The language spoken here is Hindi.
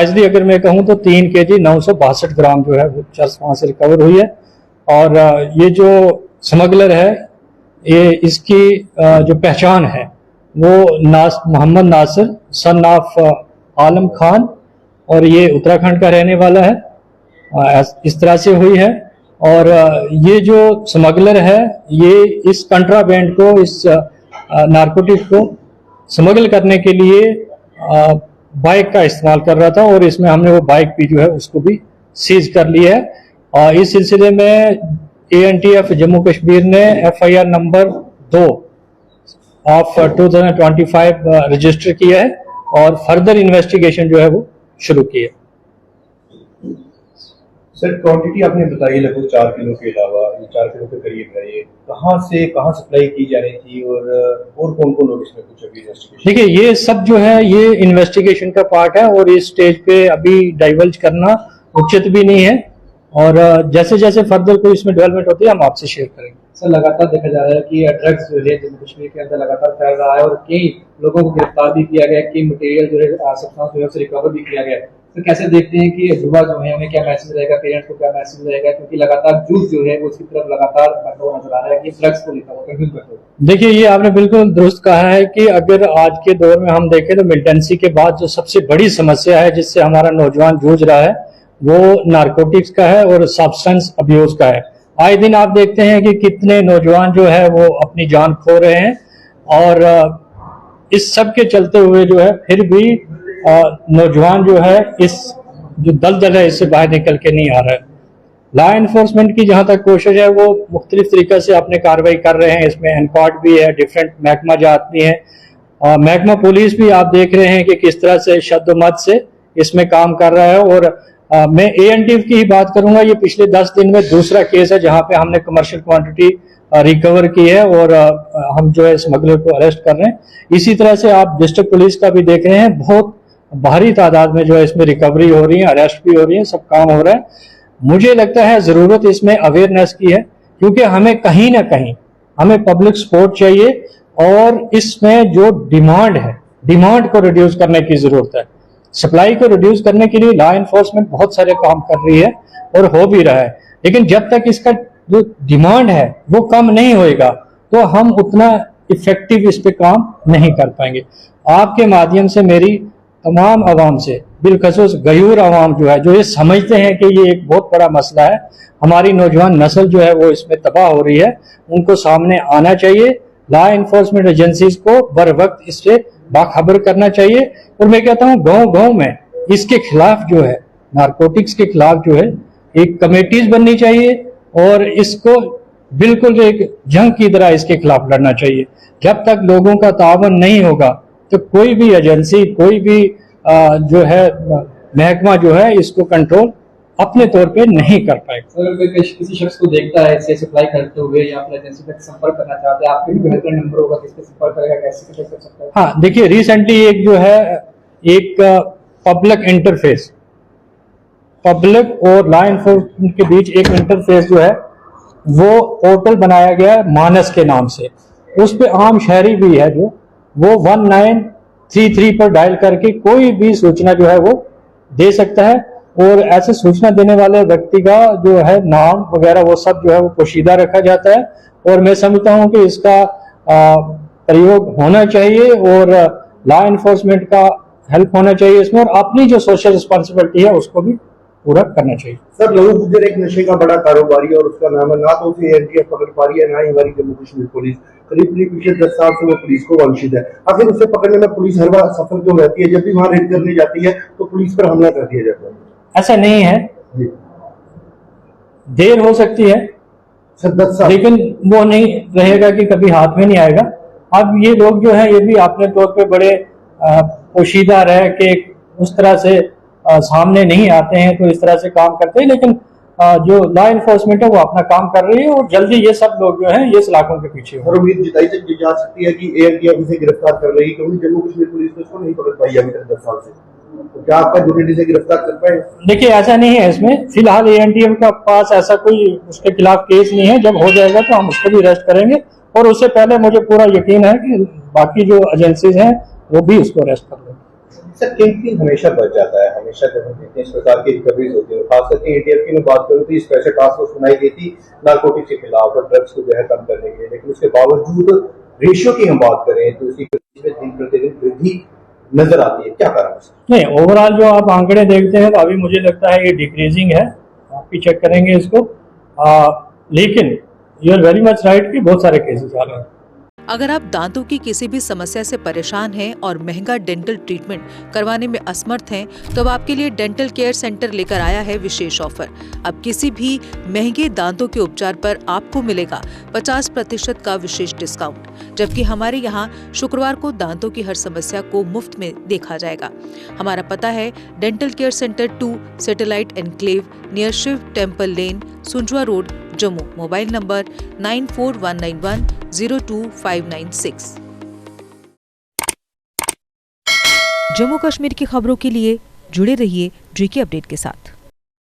प्रिसाइजली अगर मैं कहूँ तो 3 kg 962 ग्राम जो है वो चरस वहाँ से रिकवर हुई है। और ये जो स्मगलर है, ये इसकी जो पहचान है वो मोहम्मद नासिर सन ऑफ आलम खान, और ये उत्तराखंड का रहने वाला है, इस तरह से हुई है। और ये जो स्मगलर है ये इस कंट्राबैंड को, इस नारकोटिक को स्मगल करने के लिए बाइक का इस्तेमाल कर रहा था, और इसमें हमने वो बाइक भी जो है उसको भी सीज कर लिया है। और इस सिलसिले में ANTF जम्मू कश्मीर ने FIR नंबर 2 ऑफ 2025 रजिस्टर किया है और फर्दर इन्वेस्टिगेशन जो है वो शुरू की है। सर, क्वांटिटी आपने बताई लगभग 4 किलो के अलावा 4 किलो के करीब है, ये कहाँ सप्लाई की जा रही थी और कौन कौन लोग इसमें कुछ अभी इन्वेस्टिगेशन? देखिए, ये सब जो है ये इन्वेस्टिगेशन का पार्ट है और इस स्टेज पे अभी डाइवर्ज करना उचित भी नहीं है, और जैसे जैसे फर्दर कोई इसमें डेवलपमेंट होती है हम आपसे शेयर करेंगे। सर, लगातार देखा जा रहा है कि ड्रग्स जो है जम्मू कश्मीर के अंदर लगातार फैल रहा है और कई लोगों को गिरफ्तार भी किया गया, कई मटेरियल जो है सब्सटेंस जो है उसे रिकवर भी किया गया। तो कैसे देखते हैं कि युवा जो है उन्हें क्या मैसेज रहेगा, पेरेंट्स को क्या मैसेज रहेगा, क्योंकि लगातार यूथ जो है वो उसकी तरफ लगातार बढ़ता हुआ नजर आ रहा है कि ड्रग्स को लेकर वो कंज्यूम करते हैं। देखिए, ये आपने बिल्कुल दुरुस्त कहा है कि अगर आज के दौर में हम देखें तो मिलिटेंसी के बाद जो सबसे बड़ी समस्या है जिससे हमारा नौजवान जूझ रहा है वो नारकोटिक्स का है और सब्सटेंस अब्यूज का है। आए दिन आप देखते हैं कि कितने नौजवान जो है वो अपनी जान खो रहे हैं, और इस सब के चलते हुए जो है फिर भी नौजवान जो है इस जो दलदल है इससे बाहर निकल के नहीं आ रहा है। लॉ एनफोर्समेंट की जहां तक कोशिश है वो मुख्तलिफ तरीके से अपने कार्रवाई कर रहे हैं। इसमें एनकॉट भी है, डिफरेंट महकमा जात भी है, महकमा पुलिस भी आप देख रहे हैं कि किस तरह से शद्दमत से इसमें काम कर रहा है। और मैं ANTF की ही बात करूंगा, ये पिछले 10 दिन में दूसरा केस है जहां पे हमने कमर्शियल क्वांटिटी रिकवर की है और हम जो है स्मगलर को अरेस्ट कर रहे हैं। इसी तरह से आप डिस्ट्रिक्ट पुलिस का भी देख रहे हैं, बहुत भारी तादाद में जो है इसमें रिकवरी हो रही है, अरेस्ट भी हो रही है, सब काम हो रहा है। मुझे लगता है जरूरत इसमें अवेयरनेस की है, क्योंकि हमें कहीं ना कहीं हमें पब्लिक सपोर्ट चाहिए और इसमें जो डिमांड है, डिमांड को रिड्यूस करने की जरूरत है। सप्लाई को रिड्यूस करने के लिए लॉ एनफोर्समेंट बहुत सारे काम कर रही है और हो भी रहा है, लेकिन जब तक इसका जो डिमांड है वो कम नहीं होएगा तो हम उतना इफेक्टिव इस पे काम नहीं कर पाएंगे। आपके माध्यम से मेरी तमाम आवाम से, बिलखसूस गयूर आवाम जो है, जो ये समझते हैं कि ये एक बहुत बड़ा मसला है, हमारी नौजवान नस्ल जो है वो इसमें तबाह हो रही है, उनको सामने आना चाहिए। लॉ एनफोर्समेंट एजेंसीज को बर वक्त इससे बाखबर करना चाहिए। और मैं कहता हूँ गांव गांव में इसके खिलाफ जो है, नारकोटिक्स के खिलाफ जो है एक कमेटीज बननी चाहिए और इसको बिल्कुल एक जंग की तरह इसके खिलाफ लड़ना चाहिए। जब तक लोगों का तावन नहीं होगा तो कोई भी एजेंसी, कोई भी जो है महकमा जो है इसको कंट्रोल अपने तौर पे नहीं कर पाएगा। अगर कोई किसी शख्स को देखता है इसे सप्लाई करते हुए या फिर एजेंसी तक संपर्क करना चाहते हैं, आपके भी बेहतर नंबर होगा, किस पे संपर्क करेगा, कैसे कर सकता है? हाँ, देखिए, रिसेंटली एक जो है एक पब्लिक इंटरफेस, पब्लिक और लॉ एनफोर्समेंट के बीच एक इंटरफेस जो है वो पोर्टल बनाया गया है मानस के नाम से। उस पे आम शहरी भी है जो वो 1933 पर डायल करके कोई भी सूचना जो है वो दे सकता है, और ऐसे सूचना देने वाले व्यक्ति का जो है नाम वगैरह वो सब जो है वो पोशीदा रखा जाता है। और मैं समझता हूं कि इसका प्रयोग होना चाहिए और लॉ एनफोर्समेंट का हेल्प होना चाहिए इसमें, और अपनी जो सोशल रिस्पॉन्सिबिलिटी है उसको भी पूरा करना चाहिए। सर, लहू गुज्जर एक नशे का बड़ा कारोबारी और उसका नाम है, ना तो उसे ANTF पकड़ पा रही है ना ही हमारी जम्मू कश्मीर पुलिस। करीब पिछले 10 साल से वो पुलिस को वांछित है। आखिर उसे पकड़ने में पुलिस हर बार सफल क्यों रहती है? जब भी वहां रेड करने जाती है तो पुलिस पर हमला कर दिया जाता है। ऐसा नहीं है, देर हो सकती है सर 10 साल, लेकिन वो नहीं रहेगा कि कभी हाथ में नहीं आएगा। अब ये लोग जो है ये भी अपने तौर पे बड़े पोशीदा रह के उस तरह से सामने नहीं आते हैं, तो इस तरह से काम करते हैं, लेकिन जो लॉ एनफोर्समेंट है वो अपना काम कर रही है और जल्दी ये सब लोग जो हैं ये सलाखों के पीछे हो। और उम्मीद जताई जा सकती है कि ANTF इसे गिरफ्तार कर लेगी, क्योंकि जम्मू कश्मीर पुलिस तो इसको नहीं पकड़ पाई अभी तक 10 साल से। तो क्या आपका यूनिटी से गिरफ्तार कर पाए? देखिए, ऐसा नहीं है, इसमें फिलहाल ANTF का पास ऐसा कोई उसके खिलाफ केस नहीं है। जब हो जाएगा तो हम उसको भी अरेस्ट करेंगे, और उससे पहले मुझे पूरा यकीन है कि बाकी जो एजेंसीज हैं वो भी उसको अरेस्ट कर लेंगे। सर कीमती हमेशा बच जाता है, हमेशा जब हम देखते हैं इस प्रकार की रिकवरीज होती है, खास करके ATF की मैं बात करूँ तो इस स्पेशल टास्क फोर्स बनाई गई थी नारकोटिक्स के खिलाफ और ड्रग्स को जो है कम करने के लिए, लेकिन उसके बावजूद रेशियो की हम बात करें तो उसकी दिन प्रतिदिन वृद्धि नजर आती है, क्या कारण है? नहीं, ओवरऑल जो आप आंकड़े देखते हैं तो अभी मुझे लगता है ये डिक्रीजिंग है, आप भी चेक करेंगे इसको। लेकिन you are very much right कि बहुत सारे केसेस आ रहे हैं। अगर आप दांतों की किसी भी समस्या से परेशान हैं और महंगा डेंटल ट्रीटमेंट करवाने में असमर्थ हैं, तो अब आपके लिए डेंटल केयर सेंटर लेकर आया है विशेष ऑफर। अब किसी भी महंगे दांतों के उपचार पर आपको मिलेगा 50% का विशेष डिस्काउंट, जबकि हमारे यहाँ शुक्रवार को दांतों की हर समस्या को मुफ्त में देखा जाएगा। हमारा पता है dental care centre 2, satellite enclave, near Shiv temple lane, Sunjwan road, Jammu. Mobile number 9419102596। Jammu Kashmir की खबरों के लिए जुड़े रहिए GK अपडेट के साथ।